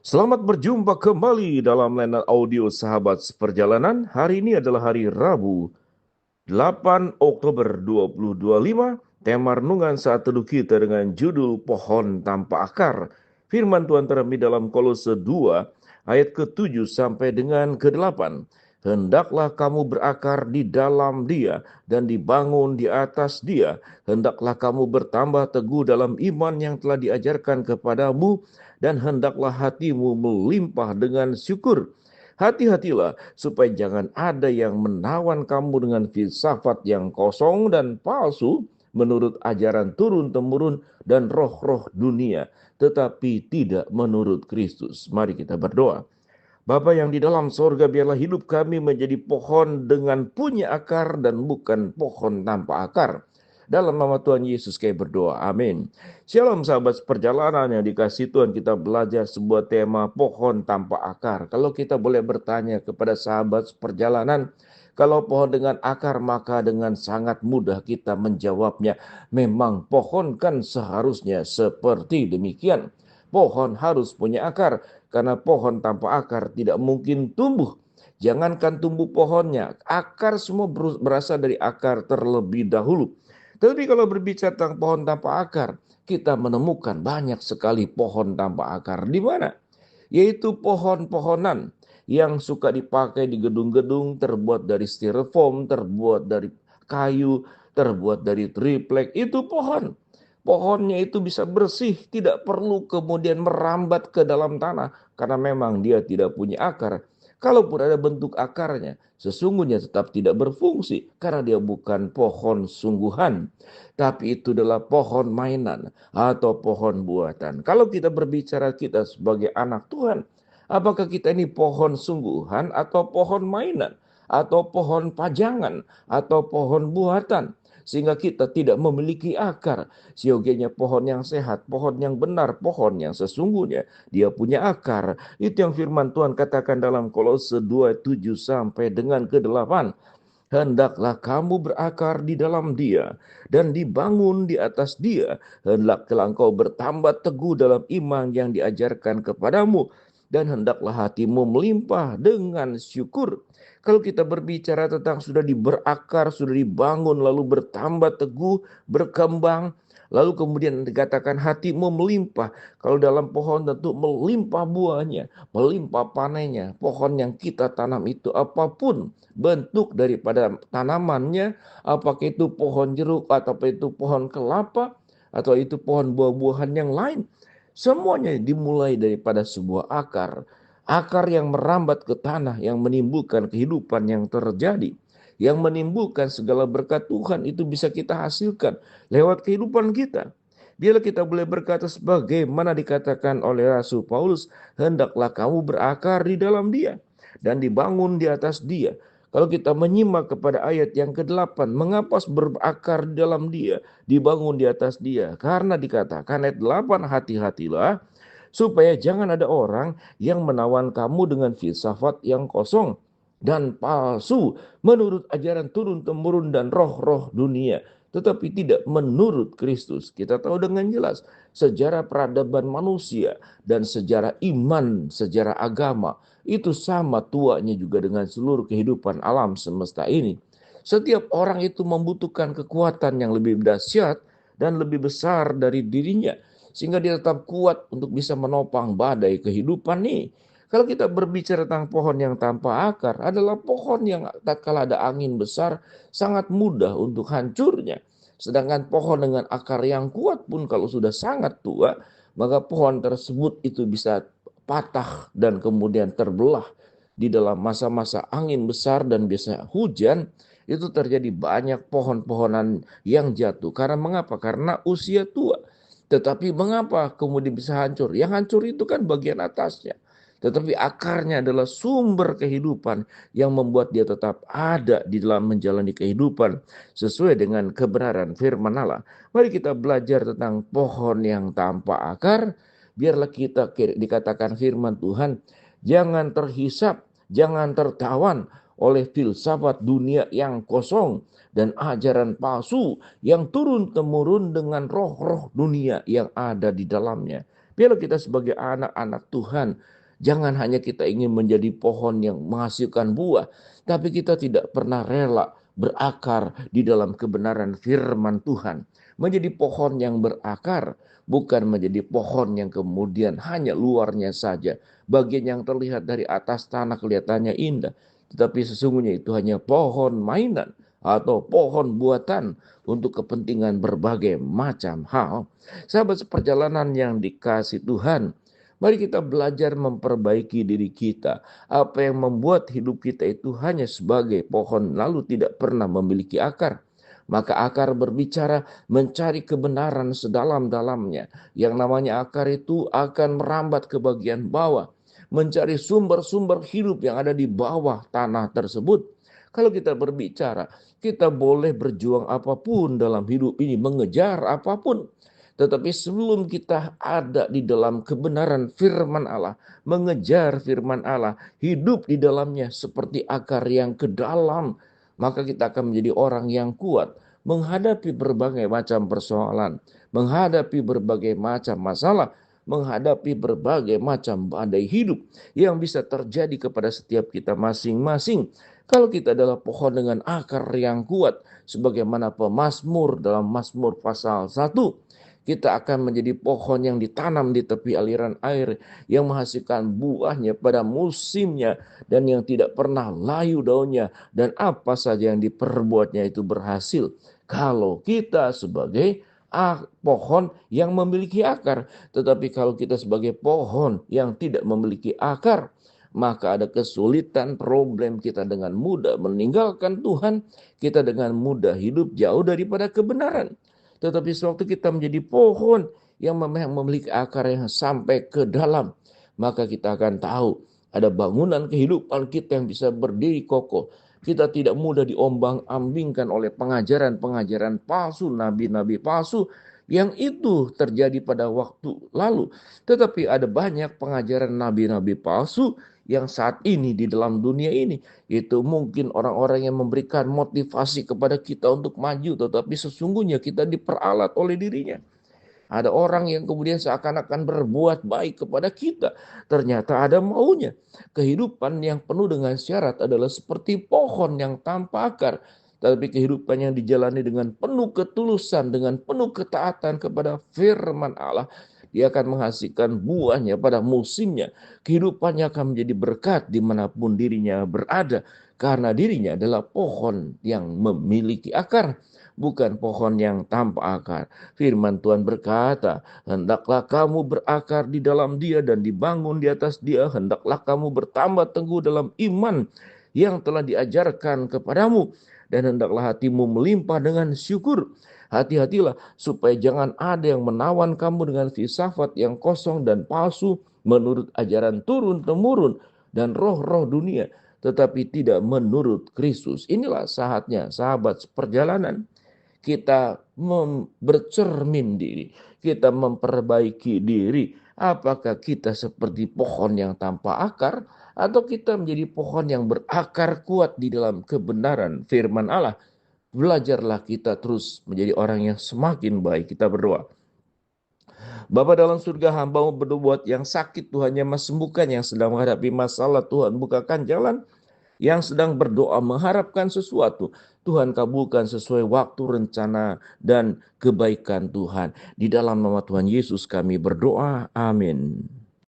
Selamat berjumpa kembali dalam layanan audio Sahabat Seperjalanan. Hari ini adalah hari Rabu, 8 Oktober 2025. Tema renungan saat teduh kita dengan judul Pohon Tanpa Akar. Firman Tuhan terambil dalam Kolose 2 ayat ke-7 sampai dengan ke-8. Hendaklah kamu berakar di dalam Dia dan dibangun di atas Dia. Hendaklah kamu bertambah teguh dalam iman yang telah diajarkan kepadamu, dan hendaklah hatimu melimpah dengan syukur. Hati-hatilah supaya jangan ada yang menawan kamu dengan filsafat yang kosong dan palsu menurut ajaran turun-temurun dan roh-roh dunia, tetapi tidak menurut Kristus. Mari kita berdoa. Bapa yang di dalam sorga, biarlah hidup kami menjadi pohon dengan punya akar dan bukan pohon tanpa akar. Dalam nama Tuhan Yesus kami berdoa, amin. Shalom sahabat perjalanan yang dikasihi Tuhan, kita belajar sebuah tema pohon tanpa akar. Kalau kita boleh bertanya kepada sahabat perjalanan, kalau pohon dengan akar, maka dengan sangat mudah kita menjawabnya. Memang pohon kan seharusnya seperti demikian. Pohon harus punya akar, karena pohon tanpa akar tidak mungkin tumbuh. Jangankan tumbuh pohonnya, akar semua berasal dari akar terlebih dahulu. Tapi kalau berbicara tentang pohon tanpa akar, kita menemukan banyak sekali pohon tanpa akar. Di mana? Yaitu pohon-pohonan yang suka dipakai di gedung-gedung, terbuat dari styrofoam, terbuat dari kayu, terbuat dari triplek. Itu pohon. Pohonnya itu bisa bersih, tidak perlu kemudian merambat ke dalam tanah karena memang dia tidak punya akar. Kalaupun ada bentuk akarnya, sesungguhnya tetap tidak berfungsi karena dia bukan pohon sungguhan, tapi itu adalah pohon mainan atau pohon buatan. Kalau kita berbicara kita sebagai anak Tuhan, apakah kita ini pohon sungguhan atau pohon mainan atau pohon pajangan atau pohon buatan? Sehingga kita tidak memiliki akar. Siogianya pohon yang sehat, pohon yang benar, pohon yang sesungguhnya dia punya akar. Itu yang firman Tuhan katakan dalam Kolose 2:7 sampai dengan ke-8. Hendaklah kamu berakar di dalam Dia dan dibangun di atas Dia. Hendaklah engkau bertambah teguh dalam iman yang diajarkan kepadamu, dan hendaklah hatimu melimpah dengan syukur. Kalau kita berbicara tentang sudah berakar, sudah dibangun, lalu bertambah teguh, berkembang, lalu kemudian dikatakan hatimu melimpah. Kalau dalam pohon tentu melimpah buahnya, melimpah panennya. Pohon yang kita tanam itu apapun bentuk daripada tanamannya, apakah itu pohon jeruk, atau itu pohon kelapa, atau itu pohon buah-buahan yang lain, semuanya dimulai daripada sebuah akar. Akar yang merambat ke tanah, yang menimbulkan kehidupan yang terjadi, yang menimbulkan segala berkat Tuhan itu bisa kita hasilkan lewat kehidupan kita. Biarlah kita boleh berkata sebagaimana dikatakan oleh Rasul Paulus, hendaklah kamu berakar di dalam Dia dan dibangun di atas Dia. Kalau kita menyimak kepada ayat yang ke-8, mengapa berakar di dalam Dia, dibangun di atas Dia? Karena dikatakan ayat 8, hati-hatilah supaya jangan ada orang yang menawan kamu dengan filsafat yang kosong dan palsu menurut ajaran turun-temurun dan roh-roh dunia, tetapi tidak menurut Kristus. Kita tahu dengan jelas sejarah peradaban manusia dan sejarah iman, sejarah agama itu sama tuanya juga dengan seluruh kehidupan alam semesta ini. Setiap orang itu membutuhkan kekuatan yang lebih dahsyat dan lebih besar dari dirinya, sehingga dia tetap kuat untuk bisa menopang badai kehidupan nih. Kalau kita berbicara tentang pohon yang tanpa akar, adalah pohon yang tatkala ada angin besar sangat mudah untuk hancurnya. Sedangkan pohon dengan akar yang kuat pun kalau sudah sangat tua, maka pohon tersebut itu bisa patah dan kemudian terbelah di dalam masa-masa angin besar dan biasanya hujan. Itu terjadi banyak pohon-pohonan yang jatuh. Karena mengapa? Karena usia tua. Tetapi mengapa kemudian bisa hancur? Yang hancur itu kan bagian atasnya. Tetapi akarnya adalah sumber kehidupan yang membuat dia tetap ada di dalam menjalani kehidupan sesuai dengan kebenaran firman Allah. Mari kita belajar tentang pohon yang tanpa akar. Biarlah kita dikatakan firman Tuhan, jangan terhisap, jangan tertawan oleh filsafat dunia yang kosong dan ajaran palsu yang turun-temurun dengan roh-roh dunia yang ada di dalamnya. Biarlah kita sebagai anak-anak Tuhan, jangan hanya kita ingin menjadi pohon yang menghasilkan buah, tapi kita tidak pernah rela berakar di dalam kebenaran firman Tuhan. Menjadi pohon yang berakar, bukan menjadi pohon yang kemudian hanya luarnya saja. Bagian yang terlihat dari atas tanah kelihatannya indah, tetapi sesungguhnya itu hanya pohon mainan atau pohon buatan untuk kepentingan berbagai macam hal. Sahabat seperjalanan yang dikasih Tuhan, mari kita belajar memperbaiki diri kita. Apa yang membuat hidup kita itu hanya sebagai pohon lalu tidak pernah memiliki akar. Maka akar berbicara mencari kebenaran sedalam-dalamnya. Yang namanya akar itu akan merambat ke bagian bawah, mencari sumber-sumber hidup yang ada di bawah tanah tersebut. Kalau kita berbicara, kita boleh berjuang apapun dalam hidup ini, mengejar apapun. Tetapi sebelum kita ada di dalam kebenaran firman Allah, mengejar firman Allah, hidup di dalamnya seperti akar yang ke dalam, maka kita akan menjadi orang yang kuat menghadapi berbagai macam persoalan, menghadapi berbagai macam masalah, menghadapi berbagai macam badai hidup yang bisa terjadi kepada setiap kita masing-masing. Kalau kita adalah pohon dengan akar yang kuat, sebagaimana pemazmur dalam Mazmur pasal 1, kita akan menjadi pohon yang ditanam di tepi aliran air, yang menghasilkan buahnya pada musimnya, dan yang tidak pernah layu daunnya, dan apa saja yang diperbuatnya itu berhasil. Kalau kita sebagai pohon yang memiliki akar, tetapi kalau kita sebagai pohon yang tidak memiliki akar, maka ada kesulitan, problem, kita dengan mudah meninggalkan Tuhan, kita dengan mudah hidup jauh daripada kebenaran. Tetapi sewaktu kita menjadi pohon yang memiliki akar yang sampai ke dalam, maka kita akan tahu ada bangunan kehidupan kita yang bisa berdiri kokoh. Kita tidak mudah diombang-ambingkan oleh pengajaran-pengajaran palsu, nabi-nabi palsu yang itu terjadi pada waktu lalu. Tetapi ada banyak pengajaran nabi-nabi palsu yang saat ini di dalam dunia ini. Itu mungkin orang-orang yang memberikan motivasi kepada kita untuk maju, tetapi sesungguhnya kita diperalat oleh dirinya. Ada orang yang kemudian seakan-akan berbuat baik kepada kita, ternyata ada maunya. Kehidupan yang penuh dengan syarat adalah seperti pohon yang tanpa akar, tapi kehidupan yang dijalani dengan penuh ketulusan, dengan penuh ketaatan kepada firman Allah, dia akan menghasilkan buahnya pada musimnya. Kehidupannya akan menjadi berkat dimanapun dirinya berada, karena dirinya adalah pohon yang memiliki akar, bukan pohon yang tanpa akar. Firman Tuhan berkata, hendaklah kamu berakar di dalam Dia dan dibangun di atas Dia. Hendaklah kamu bertambah teguh dalam iman yang telah diajarkan kepadamu. Dan hendaklah hatimu melimpah dengan syukur. Hati-hatilah supaya jangan ada yang menawan kamu dengan filsafat yang kosong dan palsu menurut ajaran turun-temurun dan roh-roh dunia, tetapi tidak menurut Kristus. Inilah saatnya sahabat seperjalanan kita bercermin diri, kita memperbaiki diri. Apakah kita seperti pohon yang tanpa akar, atau kita menjadi pohon yang berakar kuat di dalam kebenaran firman Allah? Belajarlah kita terus menjadi orang yang semakin baik. Kita berdoa. Bapa dalam surga, hamba-Mu berbuat yang sakit, Tuhan yang sembuhkan, yang sedang menghadapi masalah, Tuhan bukakan jalan, yang sedang berdoa mengharapkan sesuatu, Tuhan kabulkan sesuai waktu, rencana, dan kebaikan Tuhan. Di dalam nama Tuhan Yesus kami berdoa. Amin.